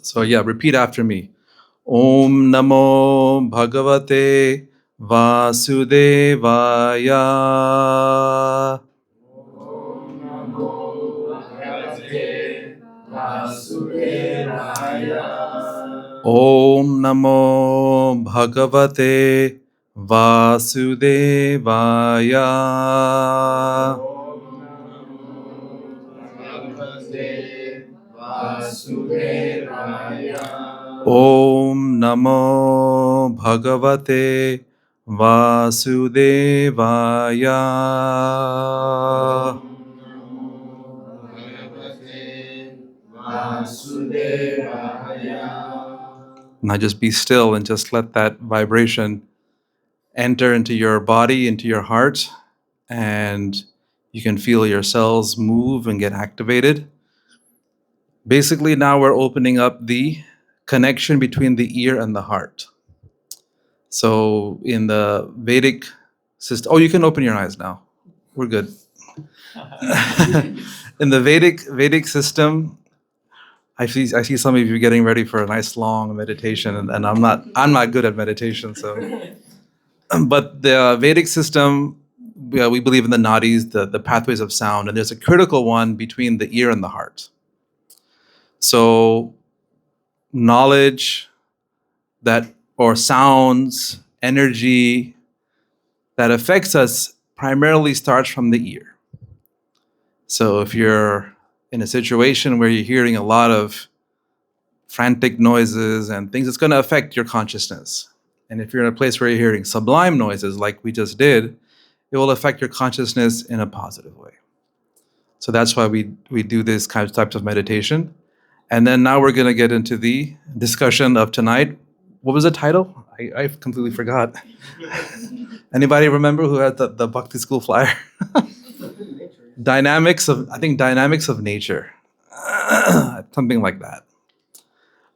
So yeah, repeat after me. Om Namo Bhagavate Vasudevaya. Om Namo Bhagavate Vasudevaya. Om Namo Bhagavate Vasudevaya. Now just be still and just let that vibration enter into your body, into your heart, and you can feel your cells move and get activated. Basically, now we're opening up the connection between the ear and the heart. So in the Vedic system, you can open your eyes now. We're good. In the Vedic system, I see some of you getting ready for a nice long meditation, and I'm not good at meditation. So, but the Vedic system, we believe in the nadis, the pathways of sound, and there's a critical one between the ear and the heart. So, knowledge or sounds, energy that affects us primarily starts from the ear. So if you're in a situation where you're hearing a lot of frantic noises and things, it's going to affect your consciousness. And if you're in a place where you're hearing sublime noises like we just did, it will affect your consciousness in a positive way. So that's why we do this kind of types of meditation. And then now we're going to get into the discussion of tonight. What was the title? I completely forgot. Anybody remember who had the Bhakti school flyer? Dynamics of nature. Something like that.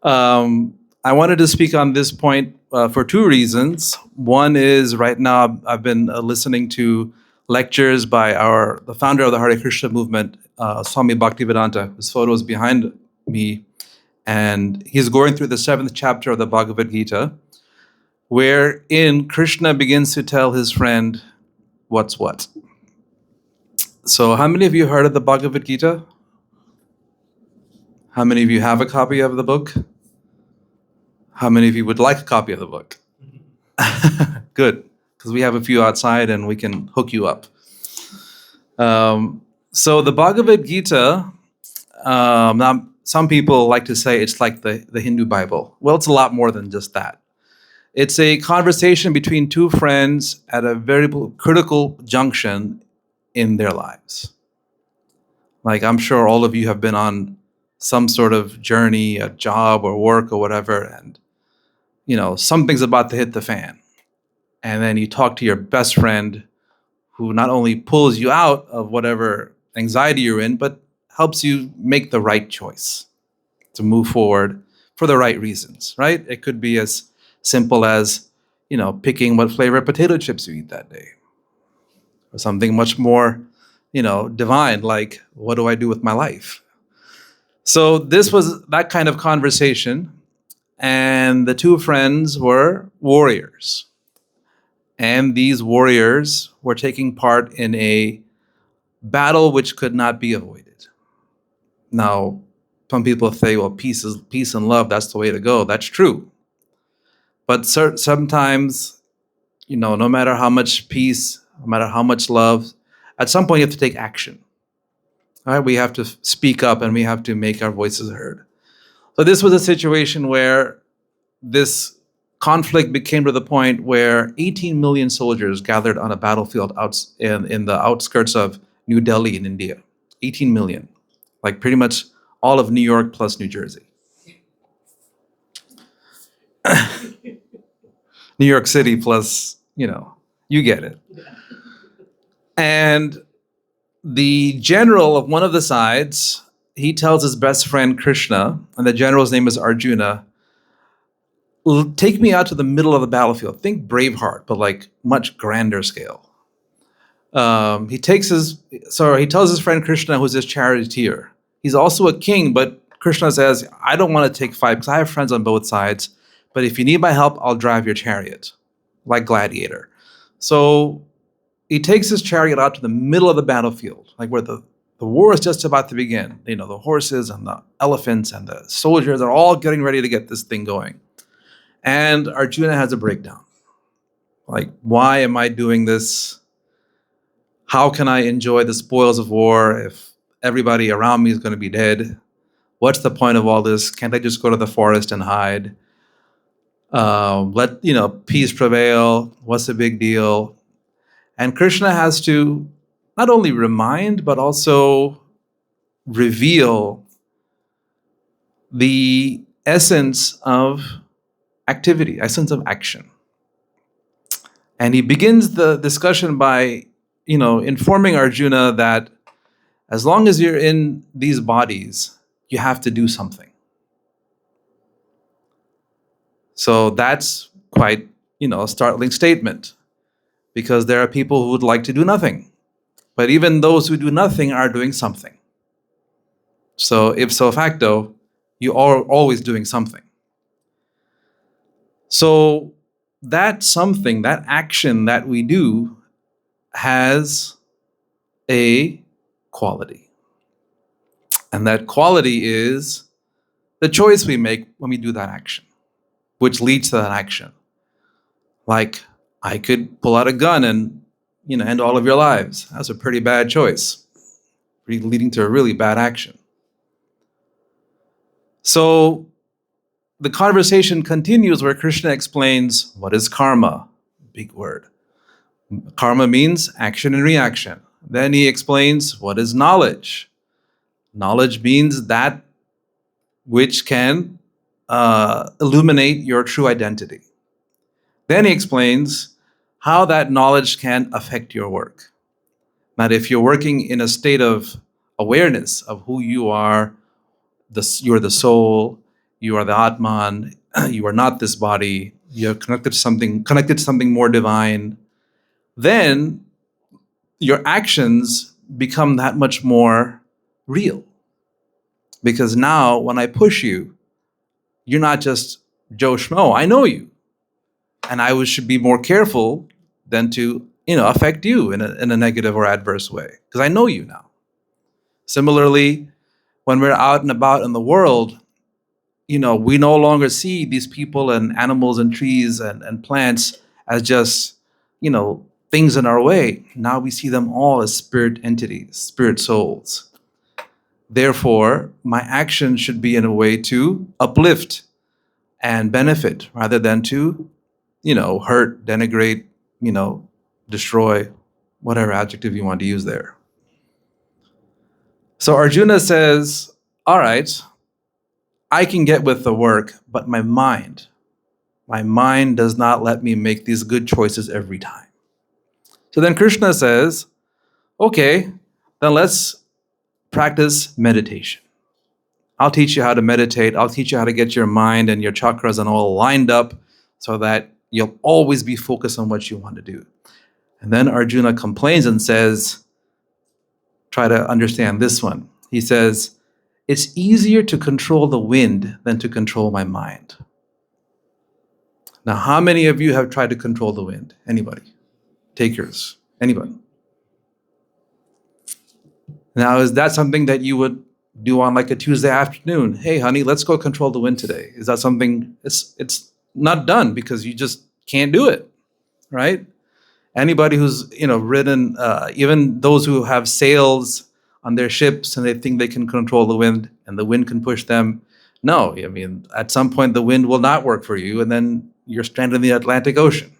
I wanted to speak on this point for two reasons. One is right now I've been listening to lectures by the founder of the Hare Krishna movement, Swami Bhaktivedanta, whose photo is behind me. And he's going through the 7th chapter of the Bhagavad Gita, wherein Krishna begins to tell his friend what's what. So how many of you heard of the Bhagavad Gita? How many of you have a copy of the book? How many of you would like a copy of the book? Good, because we have a few outside and we can hook you up. So the Bhagavad Gita, now some people like to say it's like the Hindu Bible. Well, it's a lot more than just that. It's a conversation between two friends at a very critical junction in their lives. Like I'm sure all of you have been on some sort of journey, a job or work or whatever, and something's about to hit the fan. And then you talk to your best friend who not only pulls you out of whatever anxiety you're in, but helps you make the right choice to move forward for the right reasons, right? It could be as simple as, picking what flavor of potato chips you eat that day. Or something much more, divine, like, what do I do with my life? So this was that kind of conversation. And the two friends were warriors. And these warriors were taking part in a battle which could not be avoided. Now, some people say, well, peace and love, that's the way to go. That's true. But sometimes, no matter how much peace, no matter how much love, at some point you have to take action. All right? We have to speak up and we have to make our voices heard. So this was a situation where this conflict became to the point where 18 million soldiers gathered on a battlefield in the outskirts of New Delhi in India. 18 million. Like pretty much all of New York plus New Jersey. New York City plus, you get it. And the general of one of the sides, he tells his best friend Krishna, and the general's name is Arjuna, take me out to the middle of the battlefield. Think Braveheart, but like much grander scale. He tells his friend Krishna, who's his charioteer. He's also a king, but Krishna says, I don't want to take fight because I have friends on both sides, but if you need my help, I'll drive your chariot, like Gladiator. So he takes his chariot out to the middle of the battlefield, like where the war is just about to begin. You know, the horses and the elephants and the soldiers are all getting ready to get this thing going. And Arjuna has a breakdown. Like, why am I doing this? How can I enjoy the spoils of war if everybody around me is going to be dead? What's the point of all this? Can't I just go to the forest and hide? Let peace prevail. What's the big deal? And Krishna has to not only remind, but also reveal the essence of activity, essence of action. And he begins the discussion by, informing Arjuna that as long as you're in these bodies, you have to do something. So that's quite, a startling statement, because there are people who would like to do nothing. But even those who do nothing are doing something. So ipso facto, you are always doing something. So that something, that action that we do has a quality. And that quality is the choice we make when we do that action, which leads to that action. Like, I could pull out a gun and, end all of your lives. That's a pretty bad choice, leading to a really bad action. So the conversation continues where Krishna explains what is karma, big word. Karma means action and reaction. Then he explains what is knowledge. Knowledge means that which can illuminate your true identity. Then he explains how that knowledge can affect your work. That if you're working in a state of awareness of who you are, you're the soul, you are the Atman, you are not this body, you're connected to something more divine, then your actions become that much more real. Because now when I push you, you're not just Joe Schmo, I know you. And I should be more careful than to, affect you in a negative or adverse way, because I know you now. Similarly, when we're out and about in the world, we no longer see these people and animals and trees and plants as just, things in our way. Now we see them all as spirit entities, spirit souls. Therefore, my action should be in a way to uplift and benefit rather than to, hurt, denigrate, destroy, whatever adjective you want to use there. So Arjuna says, all right, I can get with the work, but my mind does not let me make these good choices every time. So then Krishna says, okay, then let's practice meditation. I'll teach you how to meditate. I'll teach you how to get your mind and your chakras and all lined up so that you'll always be focused on what you want to do. And then Arjuna complains and says, try to understand this one. He says, it's easier to control the wind than to control my mind. Now, how many of you have tried to control the wind? Anybody? Takers? Anybody? Now, is that something that you would do on like a Tuesday afternoon? Hey, honey, let's go control the wind today. Is that something? It's not done because you just can't do it, right? Anybody who's ridden, even those who have sails on their ships and they think they can control the wind and the wind can push them. No, I mean, at some point the wind will not work for you and then you're stranded in the Atlantic Ocean.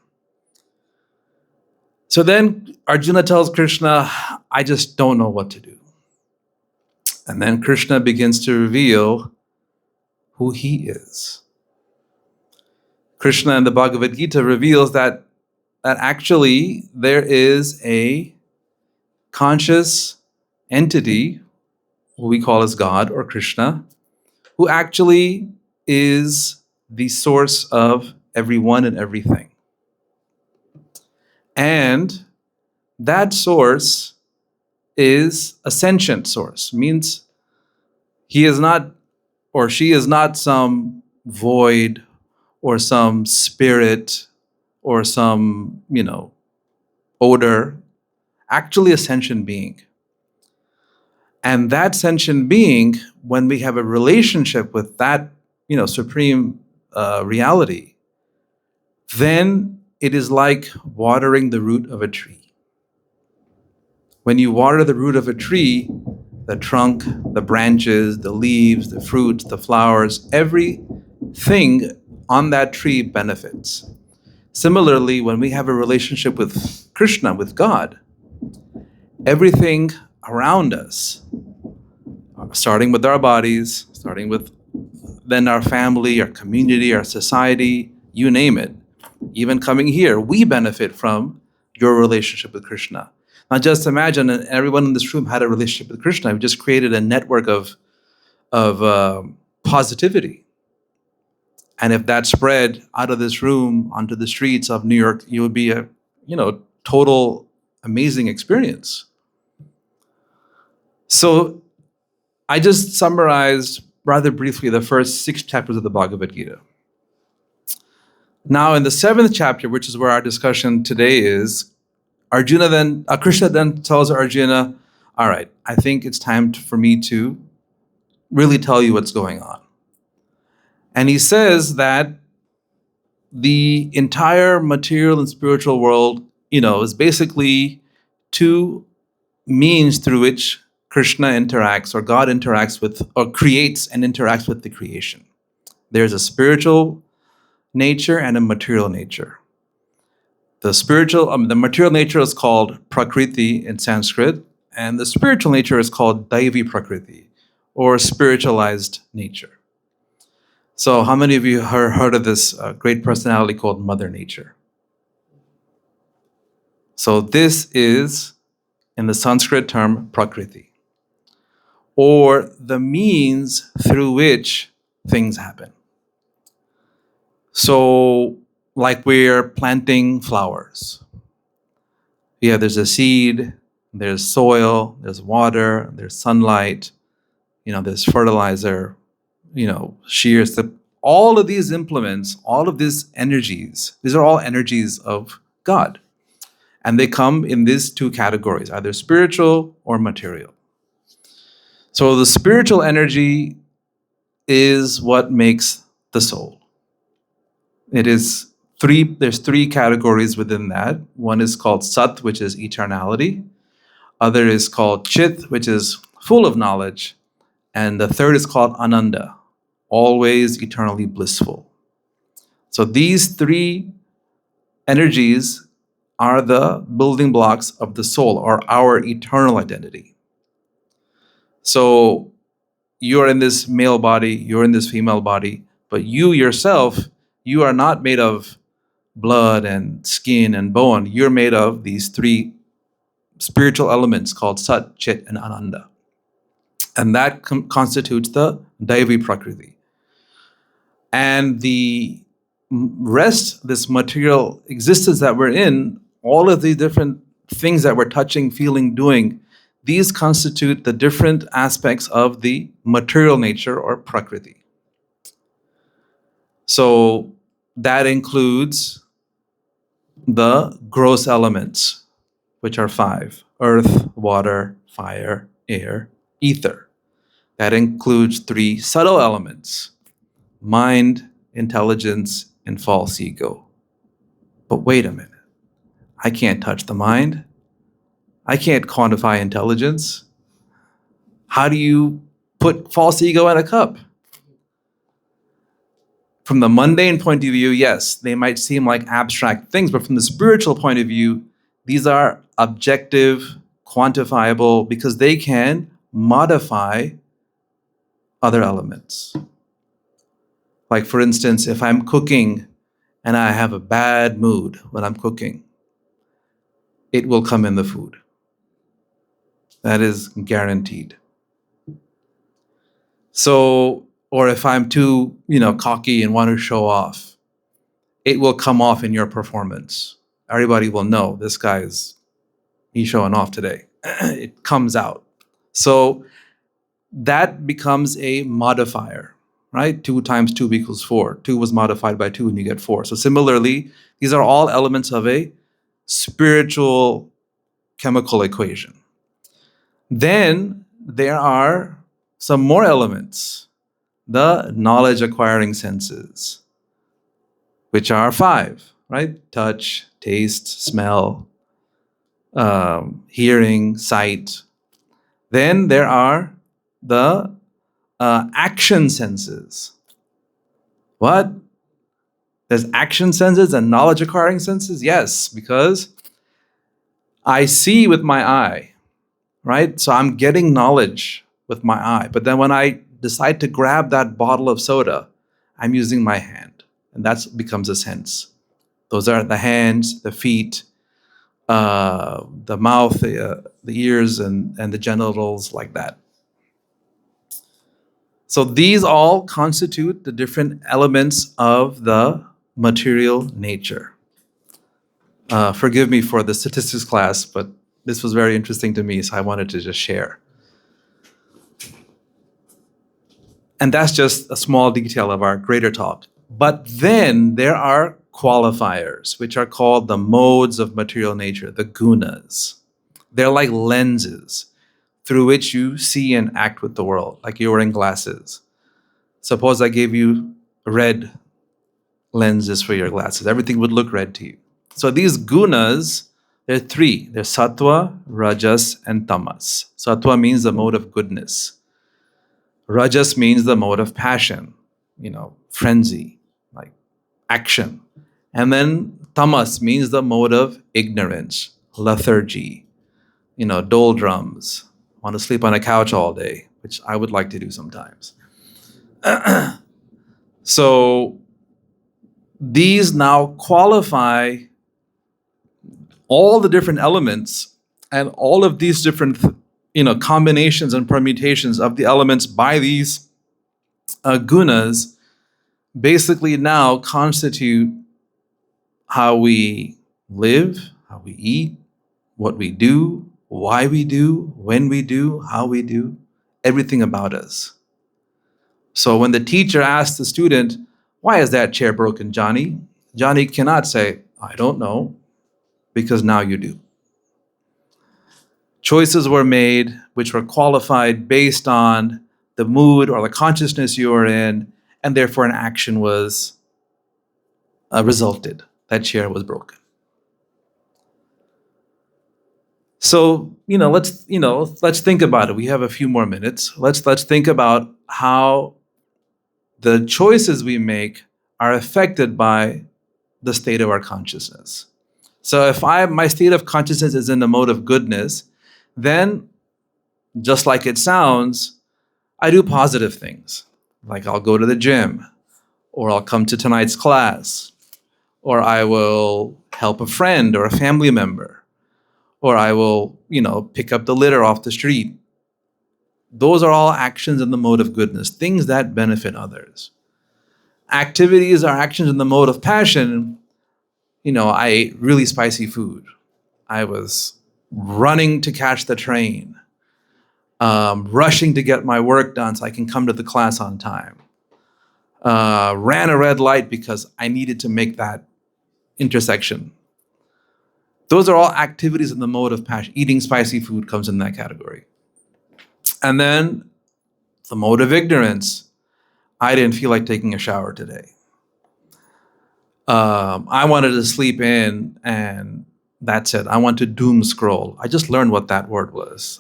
So then Arjuna tells Krishna, I just don't know what to do. And then Krishna begins to reveal who he is. Krishna in the Bhagavad Gita reveals that actually there is a conscious entity, who we call as God or Krishna, who actually is the source of everyone and everything. And that source is a sentient source, means he is not or she is not some void or some spirit or some, odor, actually a sentient being. And that sentient being, when we have a relationship with that, supreme reality, then it is like watering the root of a tree. When you water the root of a tree, the trunk, the branches, the leaves, the fruits, the flowers, everything on that tree benefits. Similarly, when we have a relationship with Krishna, with God, everything around us, starting with our bodies, starting with then our family, our community, our society, you name it, even coming here, we benefit from your relationship with Krishna. Now just imagine everyone in this room had a relationship with Krishna. We just created a network of positivity. And if that spread out of this room onto the streets of New York, it would be a, total amazing experience. So I just summarized rather briefly the first 6 chapters of the Bhagavad Gita. Now in the 7th chapter, which is where our discussion today is, Krishna then tells Arjuna, all right, I think it's time for me to really tell you what's going on. And he says that the entire material and spiritual world, is basically 2 means through which Krishna interacts, or God interacts with, or creates and interacts with the creation. There's a spiritual nature and a material nature. The material nature is called Prakriti in Sanskrit, and the spiritual nature is called Daivi Prakriti, or spiritualized nature. So how many of you have heard of this great personality called Mother Nature? So this is, in the Sanskrit term, Prakriti, or the means through which things happen. So like we're planting flowers. Yeah, there's a seed, there's soil, there's water, there's sunlight, there's fertilizer, shears. All of these implements, all of these energies, these are all energies of God. And they come in these 2 categories, either spiritual or material. So the spiritual energy is what makes the soul. There's 3 categories within that. One is called Sat, which is eternality. Other is called Chit, which is full of knowledge. And the third is called Ananda, always eternally blissful. So these 3 energies are the building blocks of the soul, or our eternal identity. So you're in this male body, you're in this female body, but you yourself, you are not made of blood and skin and bone. You're made of these 3 spiritual elements called Sat, Chit, and Ananda. And that constitutes the Daivi Prakriti. And the rest, this material existence that we're in, all of these different things that we're touching, feeling, doing, these constitute the different aspects of the material nature, or Prakriti. So that includes the gross elements, which are 5: earth, water, fire, air, ether. That includes 3 subtle elements: mind, intelligence, and false ego. But wait a minute. I can't touch the mind. I can't quantify intelligence. How do you put false ego in a cup? From the mundane point of view, yes, they might seem like abstract things, but from the spiritual point of view, these are objective, quantifiable, because they can modify other elements. Like for instance, if I'm cooking and I have a bad mood when I'm cooking, it will come in the food. That is guaranteed. So, or if I'm too, cocky and want to show off, it will come off in your performance. Everybody will know this guy he's showing off today. It comes out. So that becomes a modifier. right? 2 times 2 equals 4. 2 was modified by 2 and you get 4. So similarly, these are all elements of a spiritual chemical equation. Then there are some more elements, the knowledge acquiring senses, which are 5, right? Touch, taste, smell, hearing, sight. Then there are the action senses. What? There's action senses and knowledge acquiring senses? Yes, because I see with my eye, right? So I'm getting knowledge with my eye. But then when I decide to grab that bottle of soda, I'm using my hand. And that becomes a sense. Those are the hands, the feet, the mouth, the ears, and the genitals, like that. So these all constitute the different elements of the material nature. Forgive me for the statistics class, but this was very interesting to me, so I wanted to just share. And that's just a small detail of our greater talk. But then there are qualifiers, which are called the modes of material nature, the gunas. They're like lenses through which you see and act with the world, like you're wearing glasses. Suppose I gave you red lenses for your glasses. Everything would look red to you. So these gunas, there are 3. There's sattva, rajas, and tamas. Sattva means the mode of goodness. Rajas means the mode of passion, frenzy, like action. And then tamas means the mode of ignorance, lethargy, doldrums, want to sleep on a couch all day, which I would like to do sometimes. So these now qualify all the different elements and all of these different combinations and permutations of the elements by these gunas basically now constitute how we live, how we eat, what we do, why we do, when we do, how we do, everything about us. So when the teacher asks the student, "Why is that chair broken, Johnny?" Johnny cannot say, "I don't know," because now you do. Choices were made which were qualified based on the mood or the consciousness you were in, and therefore an action was resulted. That chair was broken. So, let's think about it. We have a few more minutes. Let's think about how the choices we make are affected by the state of our consciousness. So if my state of consciousness is in the mode of goodness, then just like it sounds, I do positive things. Like I'll go to the gym, or I'll come to tonight's class, or I will help a friend or a family member, or I will, pick up the litter off the street. Those are all actions in the mode of goodness, things that benefit others. Activities are actions in the mode of passion. I ate really spicy food. I was running to catch the train, rushing to get my work done so I can come to the class on time. Ran a red light because I needed to make that intersection. Those are all activities in the mode of passion. Eating spicy food comes in that category. And then the mode of ignorance. I didn't feel like taking a shower today. I wanted to sleep in, and that's it. I want to doom scroll. I just learned what that word was.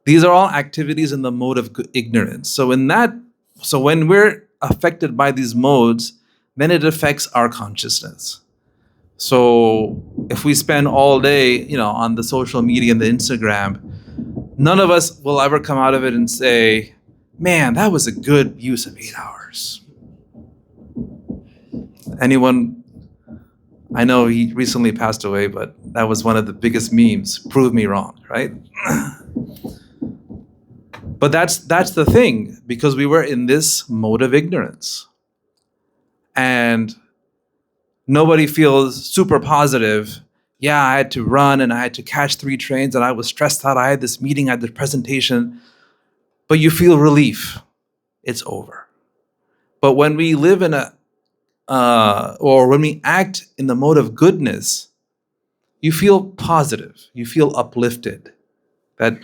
These are all activities in the mode of ignorance. So when we're affected by these modes, then it affects our consciousness. So if we spend all day, on the social media and the Instagram, none of us will ever come out of it and say, "Man, that was a good use of 8 hours." Anyone? I know he recently passed away, but that was one of the biggest memes. Prove me wrong, right? But that's the thing, because we were in this mode of ignorance. And nobody feels super positive. Yeah, I had to run and I had to catch 3 trains and I was stressed out. I had this meeting, I had this presentation. But you feel relief. it's over. But when we live in or when we act in the mode of goodness, you feel positive, you feel uplifted. That,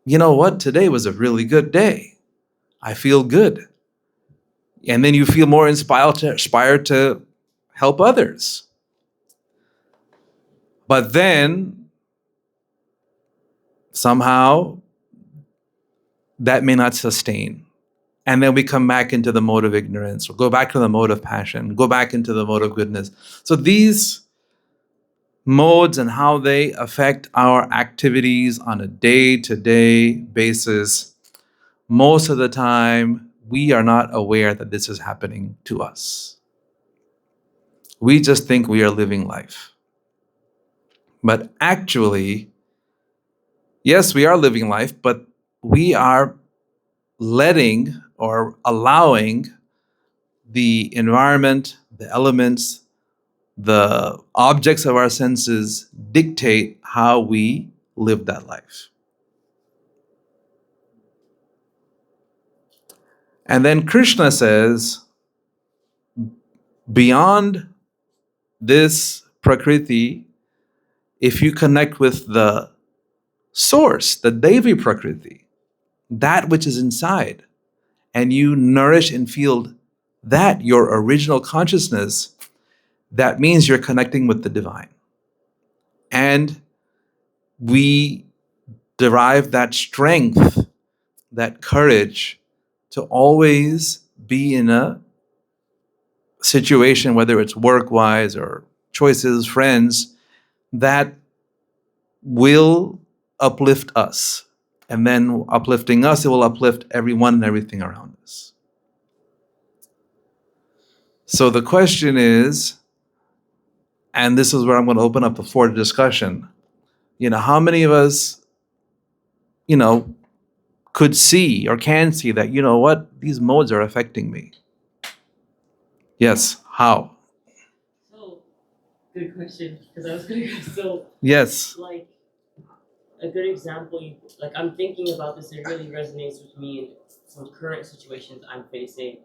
you know what, today was a really good day. I feel good. And then you feel more inspired to help others. But then somehow that may not sustain. And then we come back into the mode of ignorance, or go back to the mode of passion, go back into the mode of goodness. So these modes and how they affect our activities on a day-to-day basis, most of the time, we are not aware that this is happening to us. We just think we are living life. But actually, yes, we are living life, but we are letting or allowing the environment, the elements, the objects of our senses dictate how we live that life. And then Krishna says, beyond this Prakriti, if you connect with the source, the Devi Prakriti, that which is inside, and you nourish and feel that, your original consciousness, that means you're connecting with the divine. And we derive that strength, that courage to always be in a situation, whether it's work-wise or choices, friends, that will uplift us. And then uplifting us, it will uplift everyone and everything around us. So the question is, and this is where I'm going to open up the floor to discussion, how many of us, could see or can see that, what, these modes are affecting me? Yes, how? So, good question, because I was going to go, so, Yes. like, a good example, I'm thinking about this, it really resonates with me in some current situations I'm facing,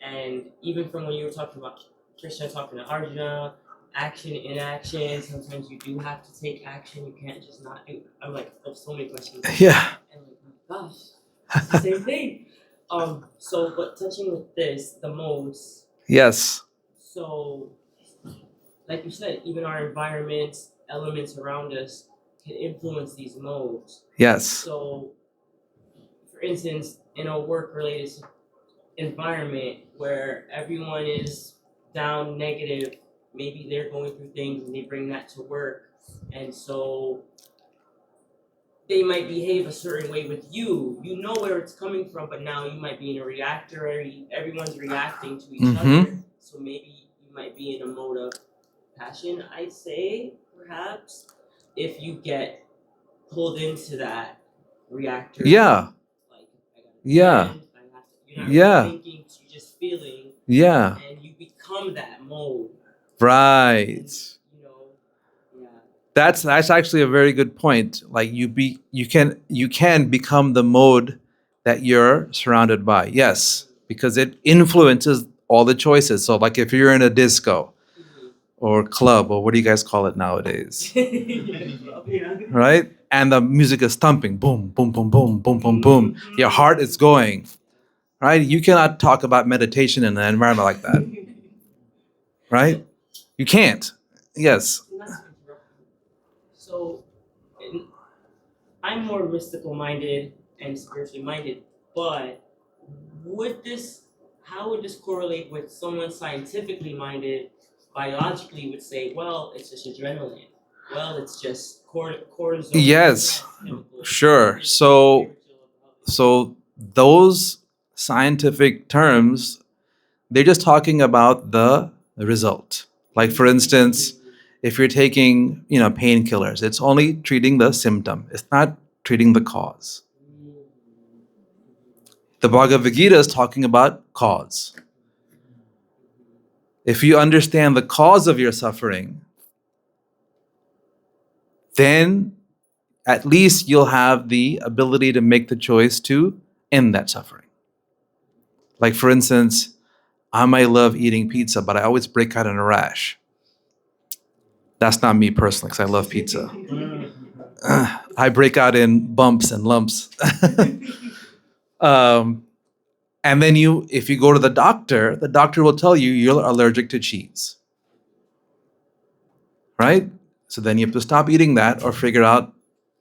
and even from when you were talking about Krishna talking to Arjuna, action, inaction, sometimes you do have to take action, you can't just not do, I'm like, there's so many questions. Yeah. And like, oh my gosh, it's the same thing. So, but touching with this, the modes. Yes. So, like you said, even our environments, elements around us can influence these modes. Yes. So, for instance, in a work-related environment where everyone is down, negative, maybe they're going through things and they bring that to work, and so they might behave a certain way with you. You know where it's coming from, but now you might be in a reactor. Everyone's reacting to each other, so maybe you might be in a mode of passion, I'd say, perhaps, if you get pulled into that reactor. Yeah. Like, I gotta Yeah. defend, you're not Yeah. really thinking, you're just feeling. Yeah. And you become that mode. Right. And, yeah. That's actually a very good point. Like you can become the mode that you're surrounded by. Yes, because it influences all the choices. So like if you're in a disco or club, or what do you guys call it nowadays? Right? And the music is thumping, boom, boom, boom, boom, boom, boom, boom. Your heart is going. Right? You cannot talk about meditation in an environment like that. Right? You can't. Yes. So, I'm more mystical minded and spiritually minded, but how would this correlate with someone scientifically minded, biologically would say, well, it's just adrenaline. Well, it's just cortisol. Yes, sure. So those scientific terms, they're just talking about the result. Like for instance, if you're taking, painkillers, it's only treating the symptom. It's not treating the cause. The Bhagavad Gita is talking about cause. If you understand the cause of your suffering, then at least you'll have the ability to make the choice to end that suffering. Like, for instance, I might love eating pizza, but I always break out in a rash. That's not me personally, because I love pizza. I break out in bumps and lumps. And then if you go to the doctor will tell you you're allergic to cheese. Right? So then you have to stop eating that or figure out,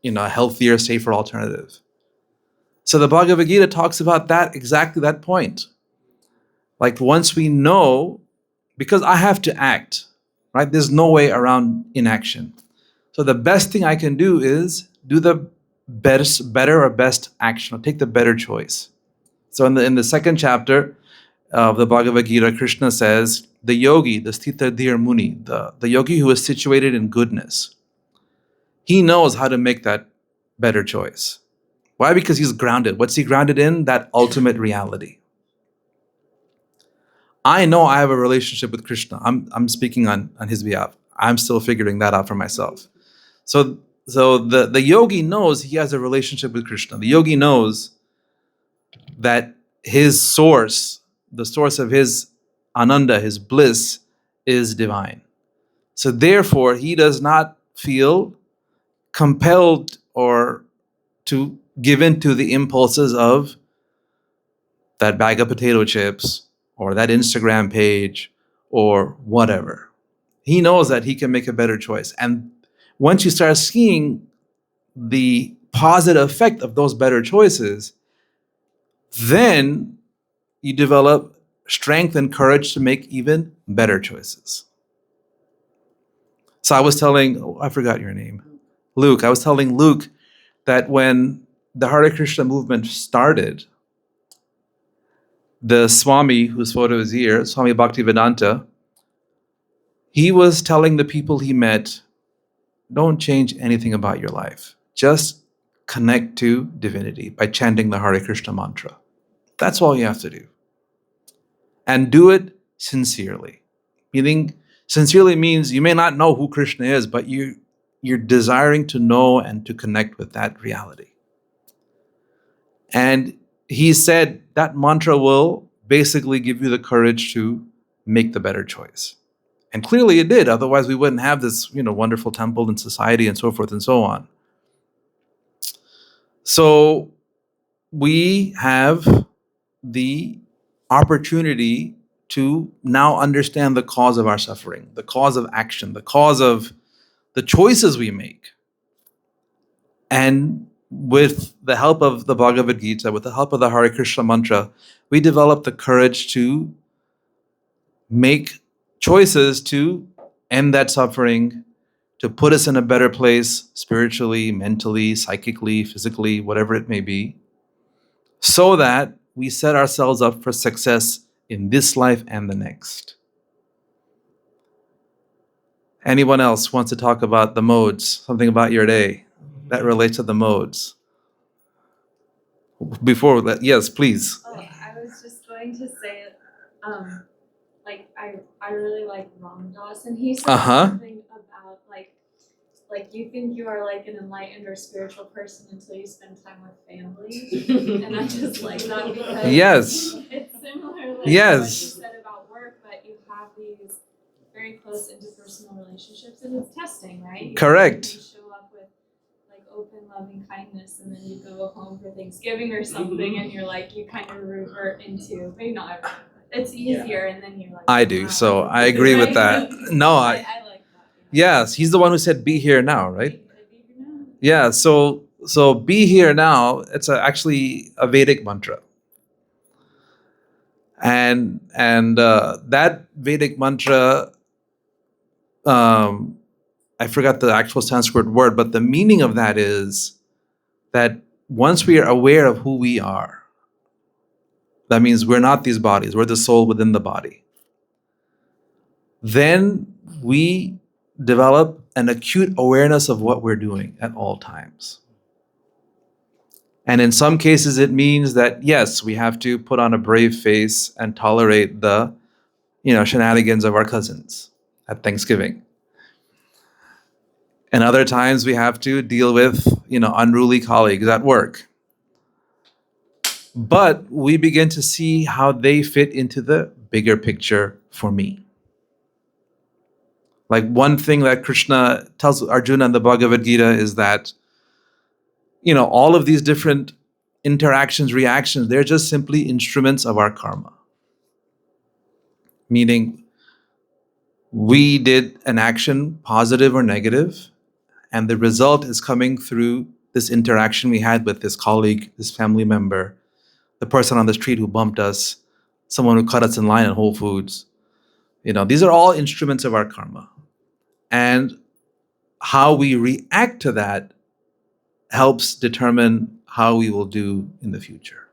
a healthier, safer alternative. So the Bhagavad Gita talks about exactly that point. Like, once we know, because I have to act, right? There's no way around inaction. So the best thing I can do is do the better or best action, or take the better choice. So in the second chapter of the Bhagavad Gita, Krishna says, the yogi, the Sthita Dhir Muni, the yogi who is situated in goodness, he knows how to make that better choice. Why? Because he's grounded. What's he grounded in? That ultimate reality. I know I have a relationship with Krishna. I'm speaking on his behalf. I'm still figuring that out for myself. So the yogi knows he has a relationship with Krishna. The yogi knows that his source, the source of his ananda, his bliss, is divine. So therefore, he does not feel compelled or to give in to the impulses of that bag of potato chips or that Instagram page or whatever. He knows that he can make a better choice. And once you start seeing the positive effect of those better choices, then you develop strength and courage to make even better choices. So I forgot your name, Luke. I was telling Luke that when the Hare Krishna movement started, the Swami, whose photo is here, Swami Bhaktivedanta, he was telling the people he met, don't change anything about your life. Just connect to divinity by chanting the Hare Krishna mantra. That's all you have to do. And do it sincerely. Meaning, sincerely means you may not know who Krishna is, but you're desiring to know and to connect with that reality. And he said that mantra will basically give you the courage to make the better choice. And clearly it did. Otherwise, we wouldn't have this, wonderful temple and society and so forth and so on. So we have the opportunity to now understand the cause of our suffering, the cause of action, the cause of the choices we make. And with the help of the Bhagavad Gita, with the help of the Hare Krishna mantra, we develop the courage to make choices to end that suffering, to put us in a better place spiritually, mentally, psychically, physically, whatever it may be, so that we set ourselves up for success in this life and the next. Anyone else wants to talk about the modes, something about your day that relates to the modes? Before that, yes, please. Oh, I was just going to say, I really like Ram Dass, and he said something about like you think you are like an enlightened or spiritual person until you spend time with family, and I just like that because yes, it's similar like yes, what you said about work, but you have these very close interpersonal relationships, and it's testing, right? Correct. You show up with like open, loving kindness, and then you go home for Thanksgiving or something, and you're like, you kind of revert into, maybe not everyone, but it's easier, and then you're like, I do, wow. so I agree with that. No, I like that. Yes, he's the one who said, "Be here now," right? Yeah. So "Be here now." It's actually a Vedic mantra, and that Vedic mantra, I forgot the actual Sanskrit word, but the meaning of that is that once we are aware of who we are, that means we're not these bodies, we're the soul within the body. Then we develop an acute awareness of what we're doing at all times. And in some cases, it means that, yes, we have to put on a brave face and tolerate the, shenanigans of our cousins at Thanksgiving. And other times we have to deal with, unruly colleagues at work. But we begin to see how they fit into the bigger picture for me. Like one thing that Krishna tells Arjuna in the Bhagavad Gita is that, all of these different interactions, reactions, they're just simply instruments of our karma. Meaning, we did an action, positive or negative, and the result is coming through this interaction we had with this colleague, this family member, the person on the street who bumped us, someone who cut us in line at Whole Foods. These are all instruments of our karma. And how we react to that helps determine how we will do in the future.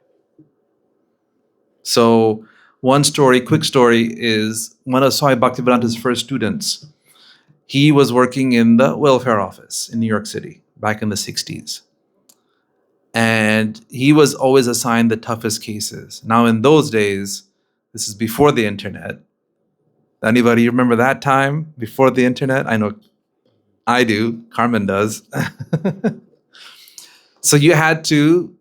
So one story, quick story, is one of Swami Bhaktivedanta's first students. He was working in the welfare office in New York City back in the 60s. And he was always assigned the toughest cases. Now in those days, this is before the internet. Anybody remember that time before the internet? I know I do. Carmen does. So you had to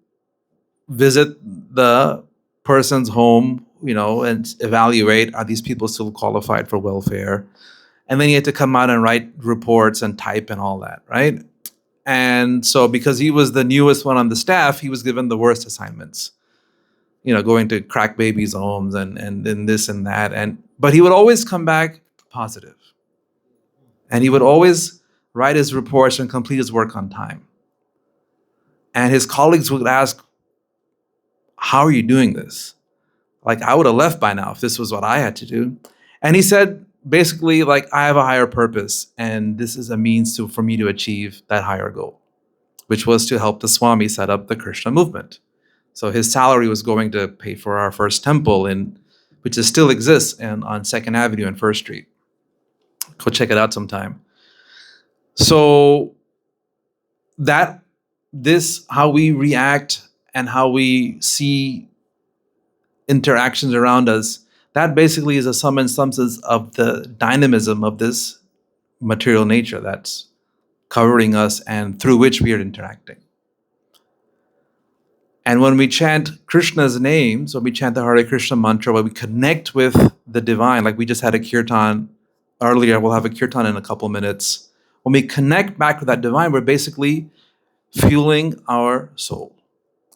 visit the person's home, and evaluate, are these people still qualified for welfare? And then you had to come out and write reports and type and all that, right? And so because he was the newest one on the staff, he was given the worst assignments, going to crack babies' homes and this and that. But he would always come back positive. And he would always write his reports and complete his work on time. And his colleagues would ask, how are you doing this? Like, I would have left by now if this was what I had to do. And he said, basically, like, I have a higher purpose, and this is a means for me to achieve that higher goal, which was to help the Swami set up the Krishna movement. So his salary was going to pay for our first temple, which still exists on 2nd Avenue and 1st Street. Go check it out sometime. So how we react and how we see interactions around us, that basically is a sum and substance of the dynamism of this material nature that's covering us and through which we are interacting. And when we chant Krishna's names, when we chant the Hare Krishna mantra, when we connect with the divine, like we just had a kirtan earlier, we'll have a kirtan in a couple minutes. When we connect back with that divine, we're basically fueling our soul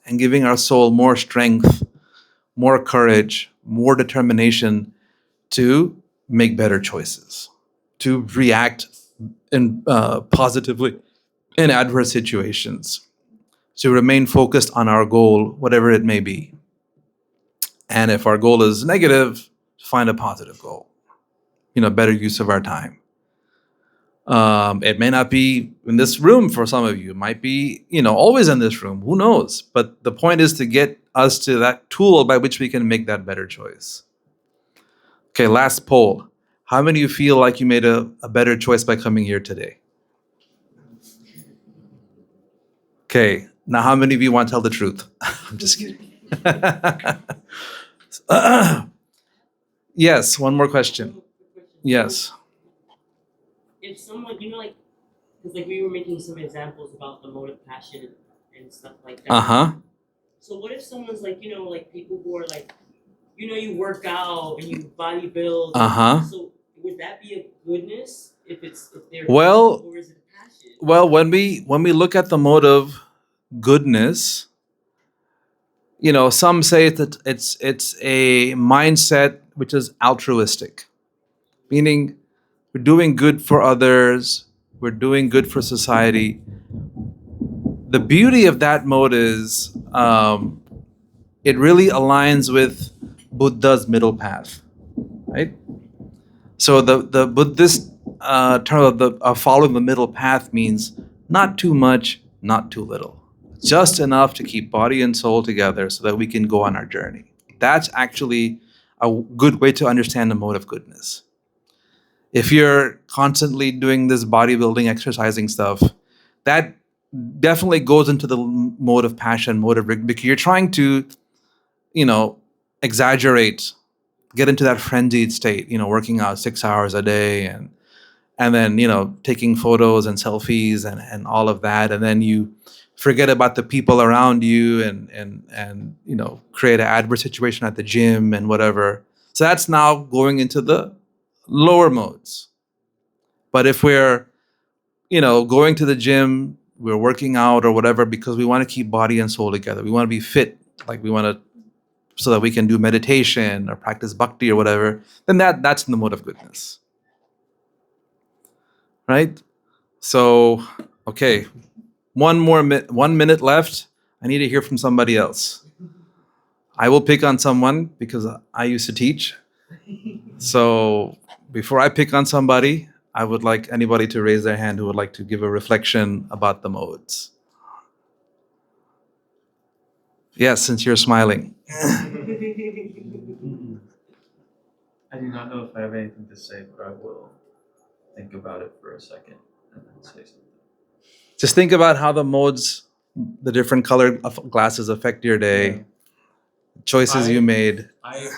and giving our soul more strength, more courage, more determination to make better choices, to react positively in adverse situations, to remain focused on our goal, whatever it may be. And if our goal is negative, find a positive goal, better use of our time. It may not be in this room for some of you. It might be, always in this room. Who knows? But the point is to get us to that tool by which we can make that better choice. Okay, last poll. How many of you feel like you made a better choice by coming here today? Okay, now how many of you want to tell the truth? I'm just kidding. Yes, one more question. Yes. If someone, because we were making some examples about the mode of passion and stuff like that. Uh-huh. So what if someone's people who are you work out and you bodybuild. Uh-huh. So would that be a goodness if they're Well, or is it passion? Well, when we look at the mode of goodness, some say that it's a mindset which is altruistic, meaning we're doing good for others, we're doing good for society. The beauty of that mode is it really aligns with Buddha's middle path, right? So the Buddhist term of following the middle path means not too much, not too little. Just enough to keep body and soul together so that we can go on our journey. That's actually a good way to understand the mode of goodness. If you're constantly doing this bodybuilding, exercising stuff, that definitely goes into the mode of passion, because you're trying to, exaggerate, get into that frenzied state, working out 6 hours a day and then, taking photos and selfies and all of that. And then you forget about the people around you and create an adverse situation at the gym and whatever. So that's now going into the lower modes. But if we're going to the gym, we're working out or whatever because we want to keep body and soul together. We want to be fit, like we want to, so that we can do meditation or practice bhakti or whatever, then that's in the mode of goodness. Right? So, okay, 1 minute left. I need to hear from somebody else. I will pick on someone because I used to teach. So before I pick on somebody, I would like anybody to raise their hand who would like to give a reflection about the modes. Yes, since you're smiling. I do not know if I have anything to say, but I will think about it for a second and then say something. Just think about how the modes, the different colored glasses affect your day, Yeah. choices you made. I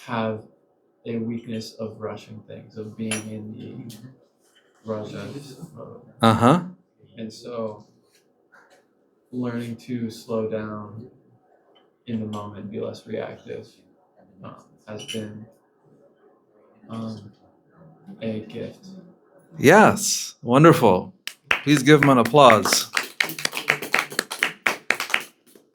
have a weakness of rushing things, of being in the Raja mode. Uh-huh. And so learning to slow down in the moment, be less reactive, has been a gift. Yes, wonderful. Please give him an applause.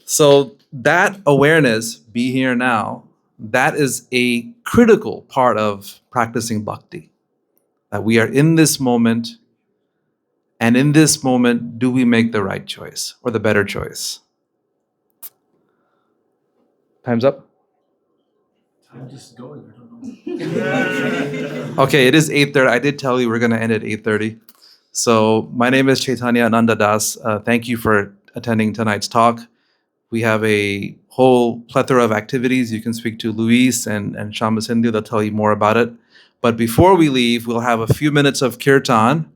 So that awareness, be here now, that is a critical part of practicing bhakti. That we are in this moment, and in this moment, do we make the right choice or the better choice? Time's up. I'm just going, I don't know. Okay, it is 8:30. I did tell you we're going to end at 8:30. So my name is Chaitanyananda Das. Thank you for attending tonight's talk. We have a whole plethora of activities. You can speak to Luis and Shama Sindhu. They'll tell you more about it. But before we leave, we'll have a few minutes of kirtan.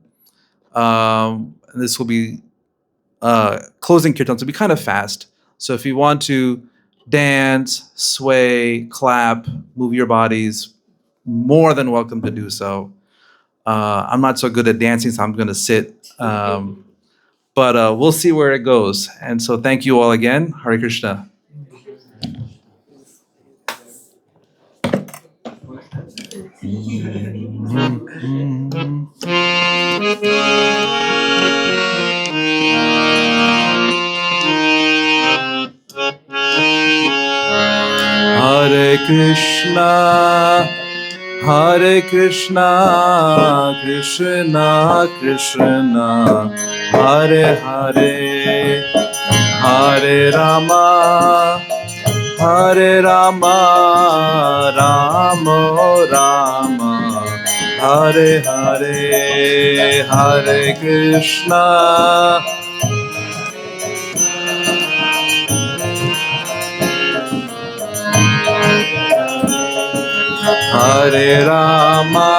This will be closing kirtan, so it'll be kind of fast. So if you want to dance, sway, clap, move your bodies, more than welcome to do so. I'm not so good at dancing, so I'm going to sit. But we'll see where it goes. And so thank you all again. Hare Krishna. Hare Krishna, Hare Krishna, Krishna Krishna, Hare Hare, Hare Rama, Hare Rama, Rama Rama, Hare Hare, Hare Krishna. Hare Rama,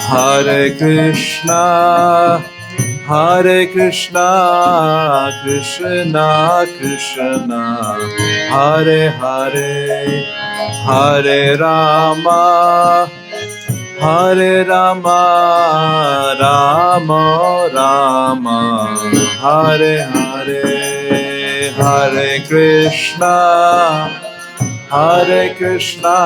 Hare Krishna, Hare Krishna, Krishna Krishna, Hare Hare, Hare Rama, Hare Rama, Rama Rama, Hare Hare, Hare Krishna, Hare Krishna.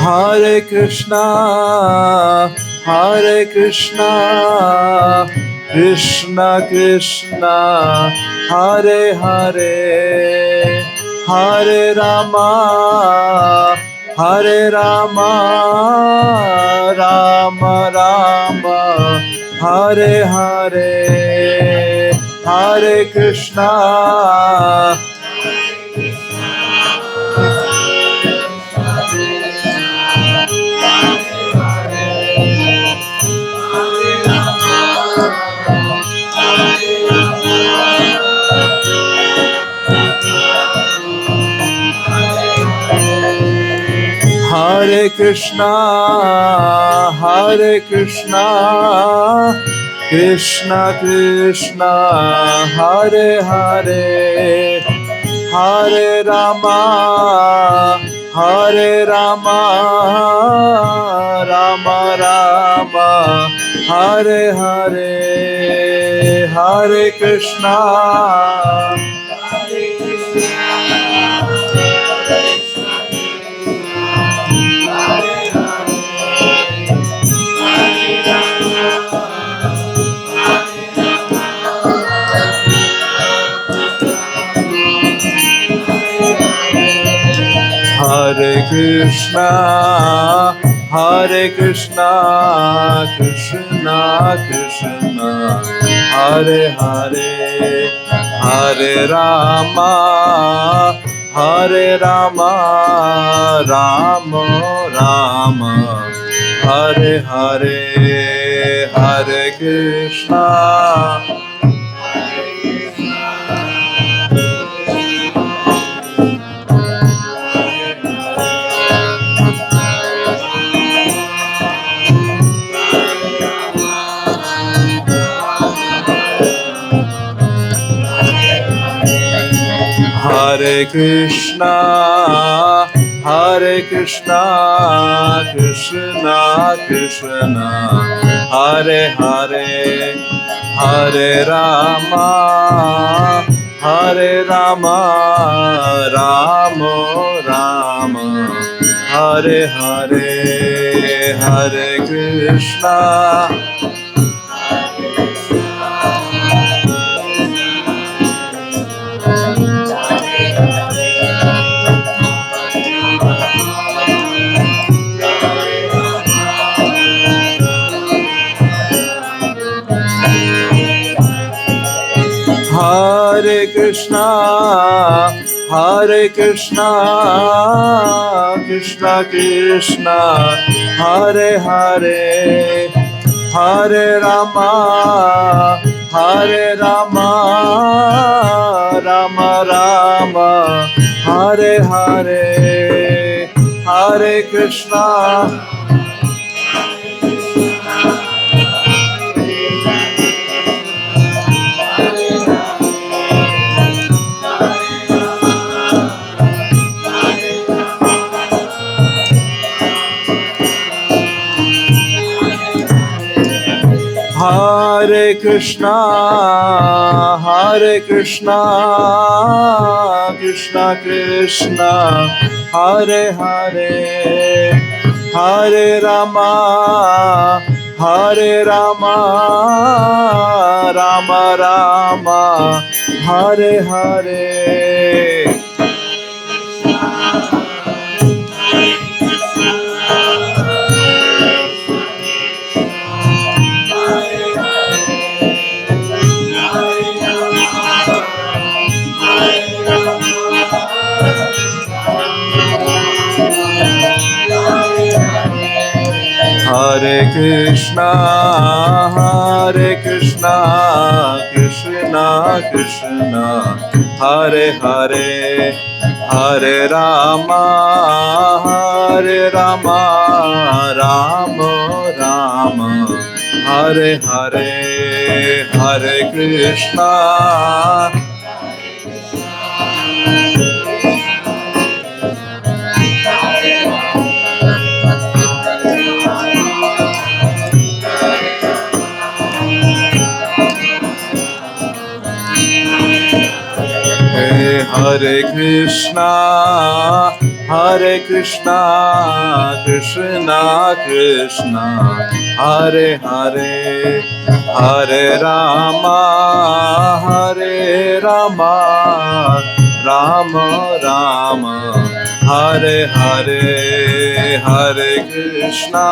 Hare Krishna, Hare Krishna, Krishna Krishna, Hare Hare, Hare Rama, Hare Rama, Rama Rama, Hare Hare, Hare Krishna. Krishna, Krishna Krishna, Hare Hare, Hare Rama, Rama Rama, Hare Hare, Hare Krishna, Hare Krishna, Krishna Krishna, Hare Hare, Hare Rama, Rama Rama, Hare Hare, Hare Krishna. Hare Krishna, Krishna Krishna, Hare Hare, Hare Rama, Rama Rama, Hare Hare, Hare Krishna. Hare Krishna, Krishna Krishna, Hare Hare, Hare Rama, Rama Rama, Hare Hare, Hare Krishna. Hare Krishna, Krishna Krishna, Hare Hare, Hare Rama, Rama Rama, Hare Hare. Hare Krishna, Krishna Krishna, Hare Hare, Hare Rama, Rama Rama, Hare Hare, Hare Krishna. Hare Krishna, Krishna Krishna, Hare Hare, Hare Rama, Rama Rama, Hare Hare, Hare Krishna.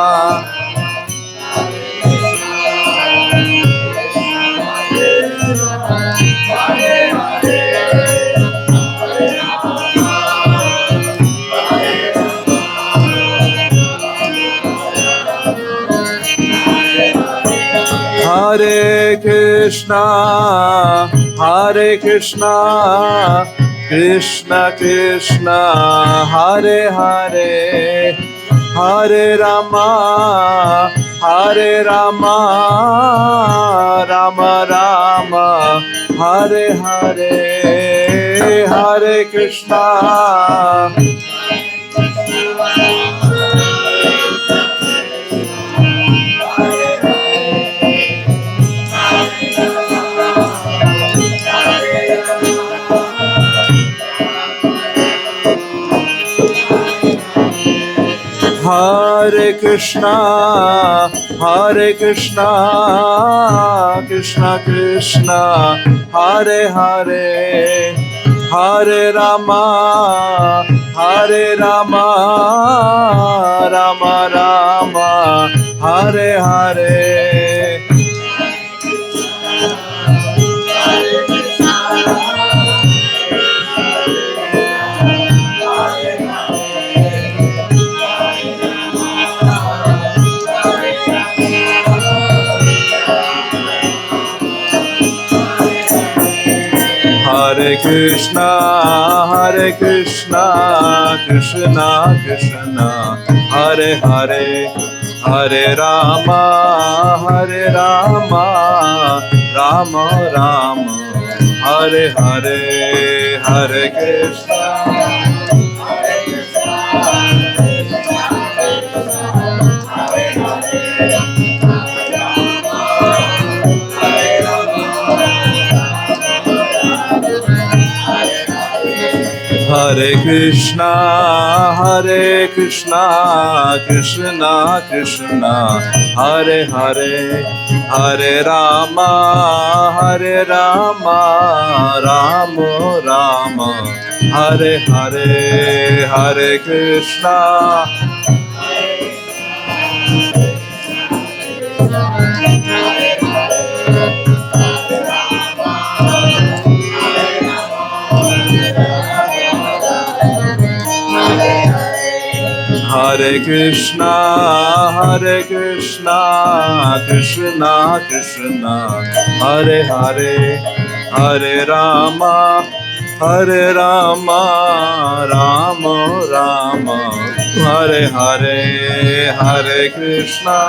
Hare Krishna, Krishna Krishna, Hare Hare, Hare Rama, Hare Rama, Rama Rama, Hare Hare, Hare Krishna. Hare Krishna, Hare Krishna, Krishna Krishna, Hare Hare, Hare Rama, Hare Rama, Rama Rama, Hare Hare. Hare Krishna, Hare Krishna, Krishna Krishna, Hare Hare, Hare Rama, Hare Rama, Rama Rama, Hare Hare, Hare Krishna. Hare Krishna, Hare Krishna, Krishna Krishna, Hare Hare, Hare Rama, Hare Rama, Rama Rama, Hare Hare, Hare Krishna. Hare Krishna, Hare Krishna, Krishna Krishna, Hare Hare, Hare Rama, Hare Rama, Rama Rama, Hare Hare, Hare Krishna.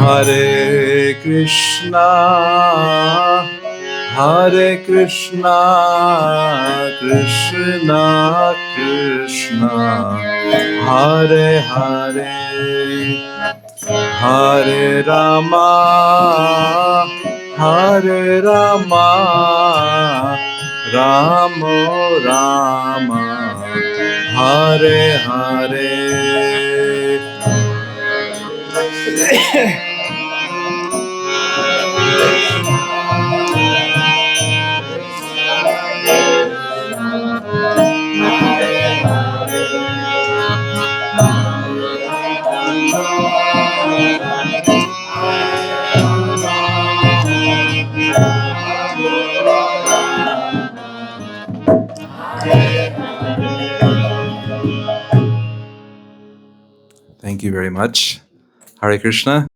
Hare Krishna, Hare Krishna, Krishna Krishna, Hare Hare, Hare Rama, Hare Rama, Rama Rama, Hare Hare. Thank you very much. Hare Krishna.